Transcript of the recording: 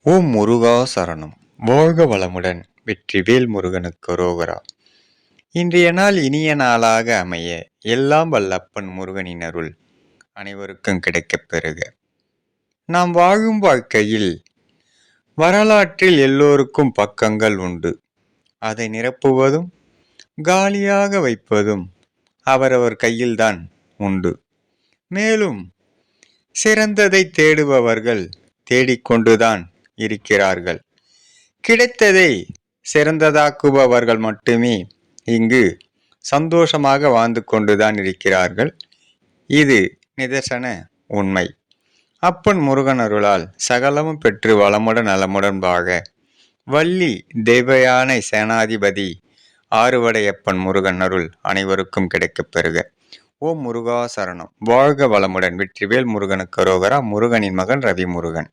ஓம் முருகா சரணம். வாழ்க வளமுடன். வெற்றிவேல் முருகனுக்கு அரோகரா. இன்றைய நாள் இனிய நாளாக அமைய எல்லாம் வல்லப்பன் முருகனின் அருள் அனைவருக்கும் கிடைக்கப் பெறுக. நாம் வாழும் வாழ்க்கையில் வரலாற்றில் எல்லோருக்கும் பக்கங்கள் உண்டு. அதை நிரப்புவதும் காலியாக வைப்பதும் அவரவர் கையில்தான் உண்டு. மேலும் சிறந்ததை தேடுபவர்கள் தேடிக்கொண்டுதான் இருக்கிறார்கள். கிடைத்ததை சிறந்ததாக்குபவர்கள் மட்டுமே இங்கு சந்தோஷமாக வாழ்ந்து கொண்டுதான் இருக்கிறார்கள். இது நிதர்சன உண்மை. அப்பன் முருகன் அருளால் சகலமும் பெற்று வளமுடன் நலமுடன் வாழ வள்ளி தெய்வயானை சேனாதிபதி ஆறுவடையப்பன் முருகன் அருள் அனைவருக்கும் கிடைக்கப் பெறுக. ஓம் முருகா சரணம். வாழ்க வளமுடன். வெற்றிவேல் முருகனுக்கு அரோகரா. முருகனின் மகன் ரவி முருகன்.